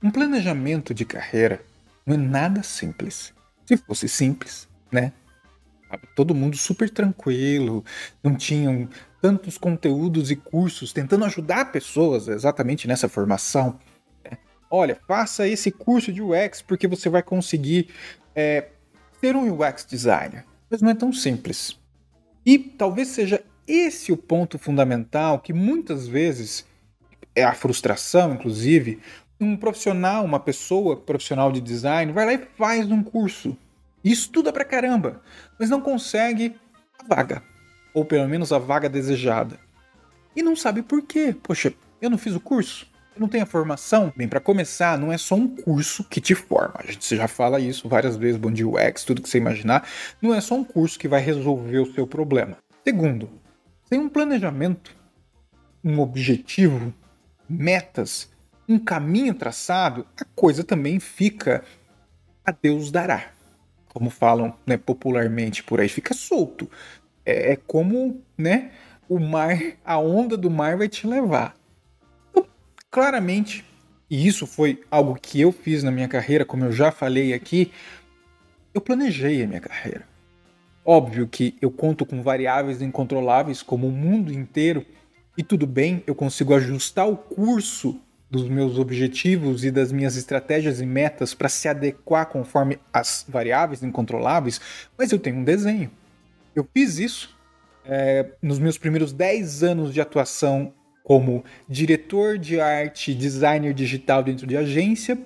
Um planejamento de carreira não é nada simples. Se fosse simples, né? Todo mundo super tranquilo, não tinham tantos conteúdos e cursos tentando ajudar pessoas exatamente nessa formação. Olha, faça esse curso de UX porque você vai conseguir ser um UX designer. Mas não é tão simples. E talvez seja esse o ponto fundamental que muitas vezes é a frustração, inclusive, um profissional, uma pessoa profissional de design, vai lá e faz um curso. E estuda pra caramba, mas não consegue a vaga. Ou pelo menos a vaga desejada. E não sabe por quê. Poxa, eu não fiz o curso? Eu não tenho a formação? Bem, para começar, não é só um curso que te forma. A gente já fala isso várias vezes, Bom Dia UX, tudo que você imaginar. Não é só um curso que vai resolver o seu problema. Segundo, tem um planejamento, um objetivo, metas, um caminho traçado, a coisa também fica a Deus dará. Como falam, né, popularmente por aí, fica solto. É como, né, o mar, a onda do mar vai te levar. Então, claramente, e isso foi algo que eu fiz na minha carreira, como eu já falei aqui, eu planejei a minha carreira. Óbvio que eu conto com variáveis incontroláveis, como o mundo inteiro, e tudo bem, eu consigo ajustar o curso dos meus objetivos e das minhas estratégias e metas para se adequar conforme as variáveis incontroláveis, mas eu tenho um desenho. Eu fiz isso nos meus primeiros 10 anos de atuação como diretor de arte e designer digital dentro de agência,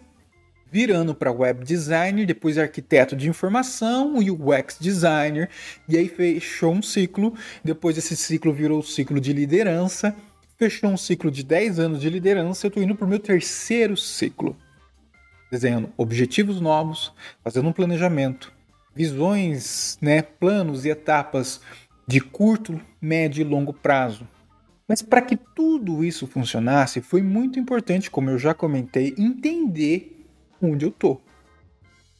virando para web designer, depois arquiteto de informação e UX designer, e aí fechou um ciclo, depois esse ciclo virou o ciclo de liderança, fechou um ciclo de 10 anos de liderança, eu estou indo para o meu terceiro ciclo, desenhando objetivos novos, fazendo um planejamento, visões, né, planos e etapas de curto, médio e longo prazo. Mas para que tudo isso funcionasse, foi muito importante, como eu já comentei, entender onde eu tô.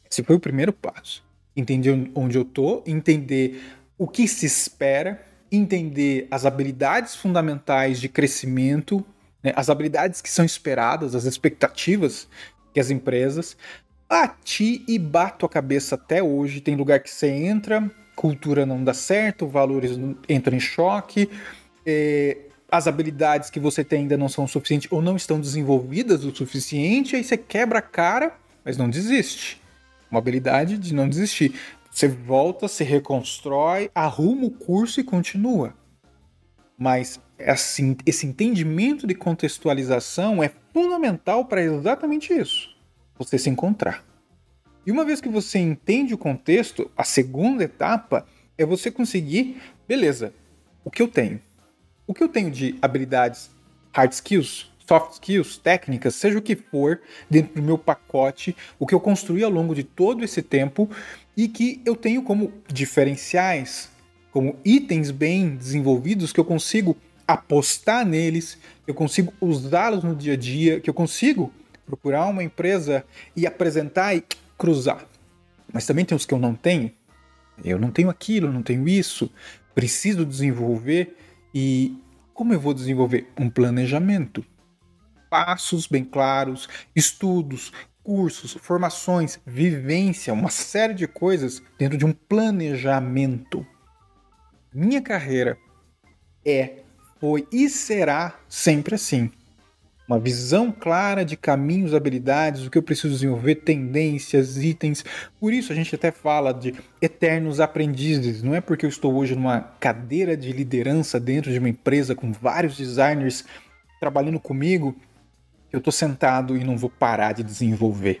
Esse foi o primeiro passo. Entender onde eu tô, entender o que se espera, entender as habilidades fundamentais de crescimento, né, as habilidades que são esperadas, as expectativas que as empresas. Bati e bato a cabeça até hoje. Tem lugar que você entra, cultura não dá certo, valores entram em choque, as habilidades que você tem ainda não são suficientes ou não estão desenvolvidas o suficiente, aí você quebra a cara, mas não desiste. Uma habilidade de não desistir. Você volta, se reconstrói, arruma o curso e continua. Mas assim, esse entendimento de contextualização é fundamental para exatamente isso. Você se encontrar. E uma vez que você entende o contexto, a segunda etapa é você conseguir, beleza, o que eu tenho? O que eu tenho de habilidades, hard skills, soft skills, técnicas, seja o que for, dentro do meu pacote, o que eu construí ao longo de todo esse tempo e que eu tenho como diferenciais, como itens bem desenvolvidos que eu consigo apostar neles, eu consigo usá-los no dia a dia, que eu consigo procurar uma empresa e apresentar e cruzar. Mas também tem os que eu não tenho. Eu não tenho aquilo, eu não tenho isso, preciso desenvolver. E como eu vou desenvolver? Um planejamento. Passos bem claros, estudos, cursos, formações, vivência, uma série de coisas dentro de um planejamento. Minha carreira foi e será sempre assim. Uma visão clara de caminhos, habilidades, o que eu preciso desenvolver, tendências, itens. Por isso a gente até fala de eternos aprendizes. Não é porque eu estou hoje numa cadeira de liderança dentro de uma empresa com vários designers trabalhando comigo que eu estou sentado e não vou parar de desenvolver.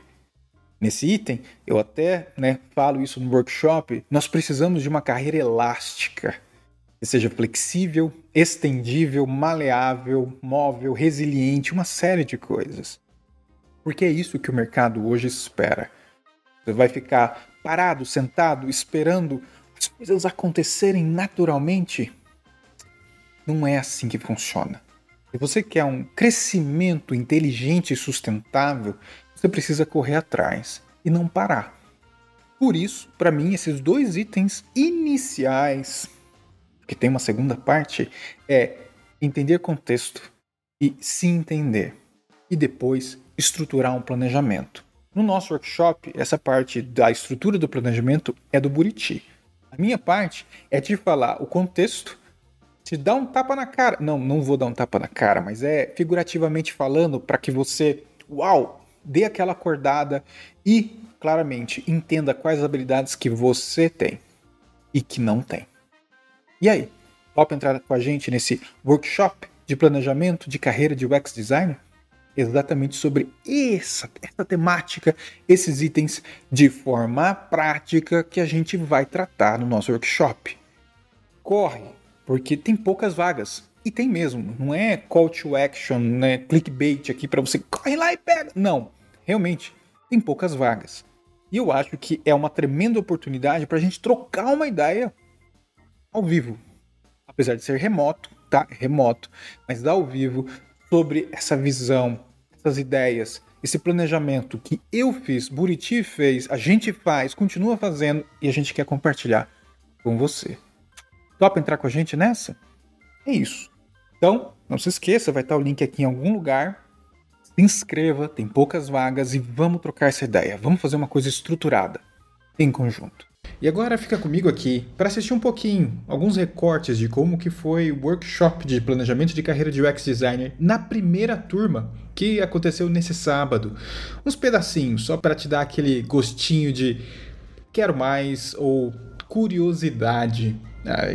Nesse item, eu até falo isso no workshop, nós precisamos de uma carreira elástica. Que seja flexível, estendível, maleável, móvel, resiliente, uma série de coisas. Porque é isso que o mercado hoje espera. Você vai ficar parado, sentado, esperando as coisas acontecerem naturalmente? Não é assim que funciona. Se você quer um crescimento inteligente e sustentável, você precisa correr atrás e não parar. Por isso, para mim, esses dois itens iniciais, que tem uma segunda parte, é entender contexto e se entender. E depois estruturar um planejamento. No nosso workshop, essa parte da estrutura do planejamento é do Buriti. A minha parte é te falar o contexto, te dar um tapa na cara. Não vou dar um tapa na cara, mas é figurativamente falando para que você, dê aquela acordada e, claramente, entenda quais habilidades que você tem e que não tem. E aí, topa entrar com a gente nesse workshop de planejamento de carreira de UX Designer? Exatamente sobre essa temática, esses itens de forma prática que a gente vai tratar no nosso workshop. Corre, porque tem poucas vagas. E tem mesmo, não é call to action, né, clickbait aqui para você corre lá e pega. Não, realmente, tem poucas vagas. E eu acho que é uma tremenda oportunidade para a gente trocar uma ideia ao vivo. Apesar de ser remoto, tá? Remoto, mas ao vivo, sobre essa visão, essas ideias, esse planejamento que eu fiz, Buriti fez, a gente faz, continua fazendo e a gente quer compartilhar com você. Topa entrar com a gente nessa? É isso. Então, não se esqueça, vai estar o link aqui em algum lugar. Se inscreva, tem poucas vagas e vamos trocar essa ideia. Vamos fazer uma coisa estruturada, em conjunto. E agora fica comigo aqui para assistir um pouquinho, alguns recortes de como que foi o workshop de planejamento de carreira de UX Designer na primeira turma que aconteceu nesse sábado. Uns pedacinhos, só para te dar aquele gostinho de quero mais ou curiosidade.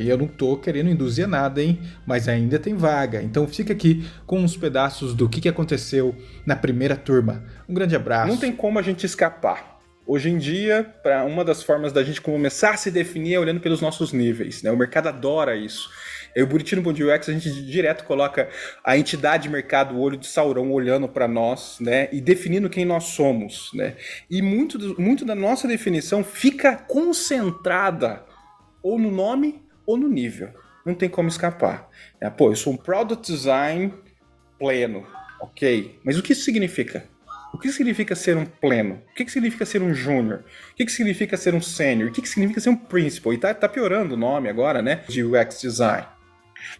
E eu não tô querendo induzir nada, hein? Mas ainda tem vaga. Então fica aqui com uns pedaços do que aconteceu na primeira turma. Um grande abraço. Não tem como a gente escapar. Hoje em dia, para uma das formas da gente começar a se definir é olhando pelos nossos níveis, né? O mercado adora isso. O Buriti no Bom Dia UX, a gente direto coloca a entidade de mercado, o olho de Sauron, olhando para nós, né? E definindo quem nós somos, né? E muito da nossa definição fica concentrada ou no nome ou no nível. Não tem como escapar. Eu sou um Product Design pleno, ok? Mas o que isso significa? O que significa ser um pleno? O que significa ser um júnior? O que significa ser um sênior? O que significa ser um principal? E tá piorando o nome agora, né? De UX Design.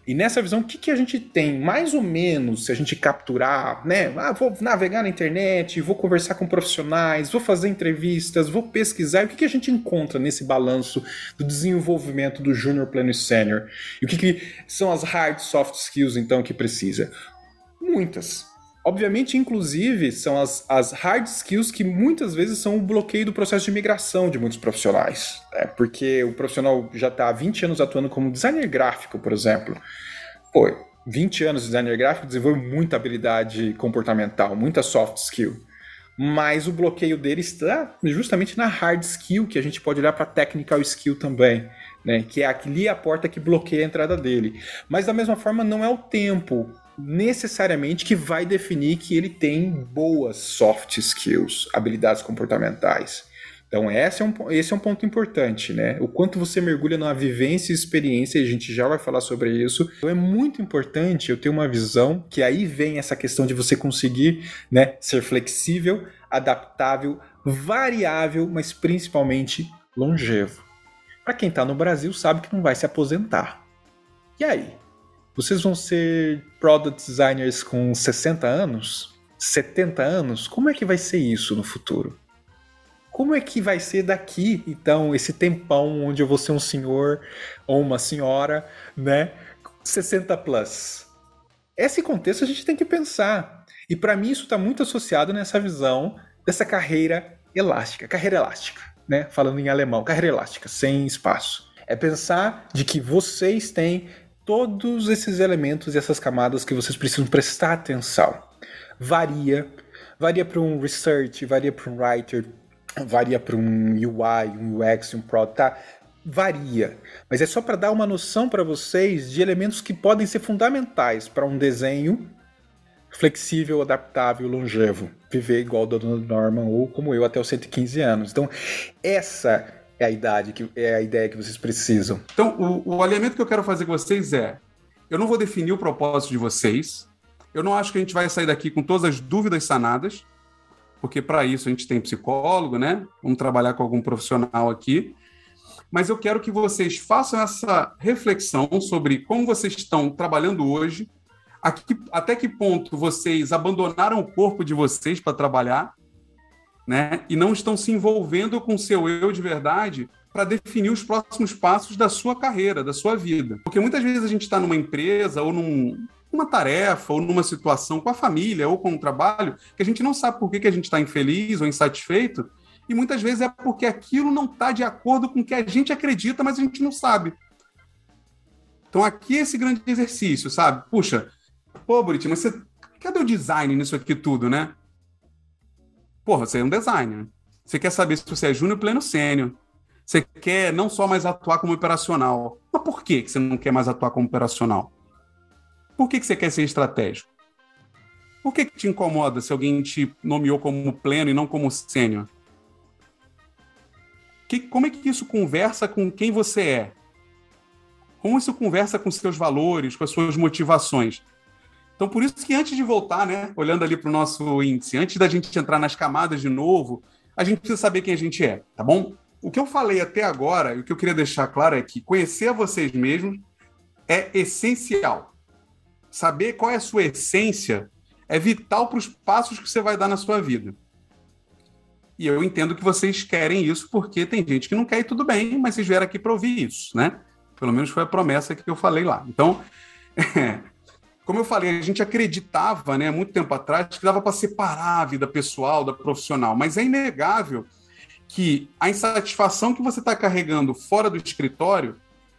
E nessa visão, o que a gente tem, mais ou menos, se a gente capturar, né? Vou navegar na internet, vou conversar com profissionais, vou fazer entrevistas, vou pesquisar. E o que a gente encontra nesse balanço do desenvolvimento do júnior, pleno e sênior? E o que são as hard soft skills, então, que precisa? Muitas. Obviamente, inclusive, são as hard skills que muitas vezes são o bloqueio do processo de migração de muitos profissionais. Porque o profissional já está há 20 anos atuando como designer gráfico, por exemplo. 20 anos de designer gráfico desenvolve muita habilidade comportamental, muita soft skill. Mas o bloqueio dele está justamente na hard skill, que a gente pode olhar para technical skill também, né? Que é ali a porta que bloqueia a entrada dele. Mas da mesma forma, não é o tempo necessariamente que vai definir que ele tem boas soft skills, habilidades comportamentais. Então esse é um ponto importante, né? O quanto você mergulha numa vivência e experiência, e a gente já vai falar sobre isso. Então é muito importante eu ter uma visão que aí vem essa questão de você conseguir, né, ser flexível, adaptável, variável, mas principalmente longevo. Para quem está no Brasil sabe que não vai se aposentar. E aí? Vocês vão ser product designers com 60 anos? 70 anos? Como é que vai ser isso no futuro? Como é que vai ser daqui, então, esse tempão onde eu vou ser um senhor ou uma senhora, né? 60 plus. Esse contexto a gente tem que pensar. E para mim isso está muito associado nessa visão dessa carreira elástica. Carreira elástica, né? Falando em alemão, carreira elástica, sem espaço. É pensar de que vocês têm todos esses elementos e essas camadas que vocês precisam prestar atenção. Varia para um research, varia para um writer, varia para um UI, um UX, um product, tá? Varia. Mas é só para dar uma noção para vocês de elementos que podem ser fundamentais para um desenho flexível, adaptável, longevo. Viver igual o Dona Norman ou como eu até os 115 anos. Então, essa é a ideia que vocês precisam. Então, o alinhamento que eu quero fazer com vocês eu não vou definir o propósito de vocês, eu não acho que a gente vai sair daqui com todas as dúvidas sanadas, porque para isso a gente tem psicólogo, né? Vamos trabalhar com algum profissional aqui, mas eu quero que vocês façam essa reflexão sobre como vocês estão trabalhando hoje, Até que ponto vocês abandonaram o corpo de vocês para trabalhar, né? E não estão se envolvendo com o seu eu de verdade para definir os próximos passos da sua carreira, da sua vida. Porque muitas vezes a gente está numa empresa ou numa tarefa ou numa situação com a família ou com o trabalho que a gente não sabe por que a gente está infeliz ou insatisfeito, e muitas vezes é porque aquilo não está de acordo com o que a gente acredita, mas a gente não sabe. Então aqui é esse grande exercício, sabe? Puxa, pô, Buriti, mas cadê o design nisso aqui tudo, né? Porra, você é um designer. Você quer saber se você é júnior, pleno, sênior. Você quer não só mais atuar como operacional. Mas por que você não quer mais atuar como operacional? Por que você quer ser estratégico? Por que te incomoda se alguém te nomeou como pleno e não como sênior? Como é que isso conversa com quem você é? Como isso conversa com seus valores, com as suas motivações? Então, por isso que antes de voltar, né, olhando ali para o nosso índice, antes da gente entrar nas camadas de novo, a gente precisa saber quem a gente é, tá bom? O que eu falei até agora, e o que eu queria deixar claro é que conhecer a vocês mesmos é essencial. Saber qual é a sua essência é vital para os passos que você vai dar na sua vida. E eu entendo que vocês querem isso porque tem gente que não quer e tudo bem, mas vocês vieram aqui para ouvir isso, né? Pelo menos foi a promessa que eu falei lá. Então, como eu falei, a gente acreditava, né, muito tempo atrás, que dava para separar a vida pessoal da profissional, mas é inegável que a insatisfação que você está carregando fora do escritório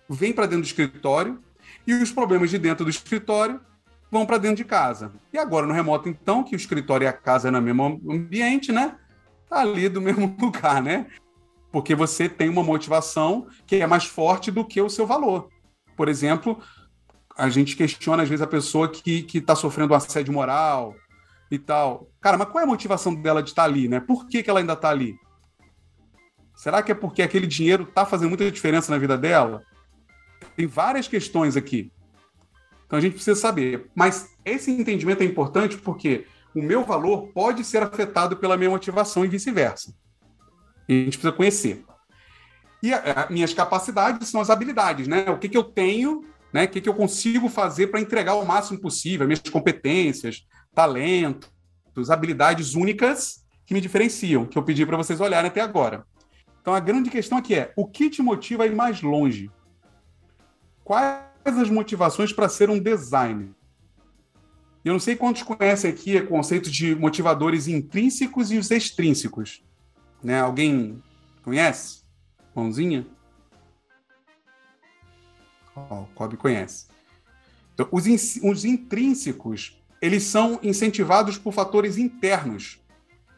vem para dentro do escritório e os problemas de dentro do escritório vão para dentro de casa. E agora no remoto, então, que o escritório e a casa é no mesmo ambiente, né? Tá ali do mesmo lugar, né? Porque você tem uma motivação que é mais forte do que o seu valor. Por exemplo, a gente questiona às vezes a pessoa que está sofrendo um assédio moral e tal. Cara, mas qual é a motivação dela de estar ali, né? Por que ela ainda está ali? Será que é porque aquele dinheiro está fazendo muita diferença na vida dela? Tem várias questões aqui. Então a gente precisa saber. Mas esse entendimento é importante porque o meu valor pode ser afetado pela minha motivação e vice-versa. E a gente precisa conhecer. E as minhas capacidades são as habilidades, né? O que eu tenho, né? O que eu consigo fazer para entregar o máximo possível, minhas competências, talentos, habilidades únicas que me diferenciam, que eu pedi para vocês olharem até agora. Então, a grande questão aqui é, o que te motiva a ir mais longe? Quais as motivações para ser um designer? Eu não sei quantos conhecem aqui o conceito de motivadores intrínsecos e os extrínsecos. Né? Alguém conhece? Mãozinha? O Kobe conhece. Então, os intrínsecos, eles são incentivados por fatores internos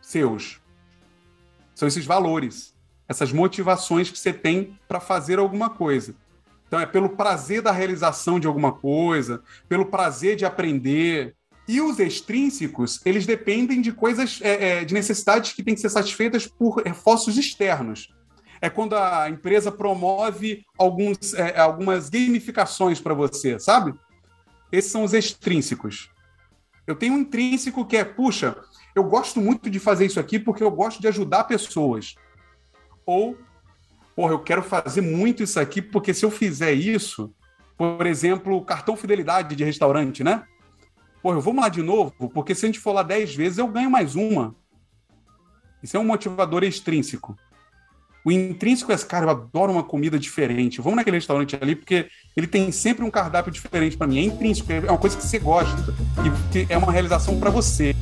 seus. São esses valores, essas motivações que você tem para fazer alguma coisa. Então, é pelo prazer da realização de alguma coisa, pelo prazer de aprender. E os extrínsecos, eles dependem de coisas, de necessidades que têm que ser satisfeitas por reforços externos. É quando a empresa promove algumas gamificações para você, sabe? Esses são os extrínsecos. Eu tenho um intrínseco que é, puxa, eu gosto muito de fazer isso aqui porque eu gosto de ajudar pessoas. Ou, porra, eu quero fazer muito isso aqui porque se eu fizer isso, por exemplo, cartão fidelidade de restaurante, né? Porra, vamos lá de novo, porque se a gente for lá 10 vezes, eu ganho mais uma. Isso é um motivador extrínseco. O intrínseco é esse, cara, eu adoro uma comida diferente. Vamos naquele restaurante ali, porque ele tem sempre um cardápio diferente para mim. É intrínseco, é uma coisa que você gosta e que é uma realização para você.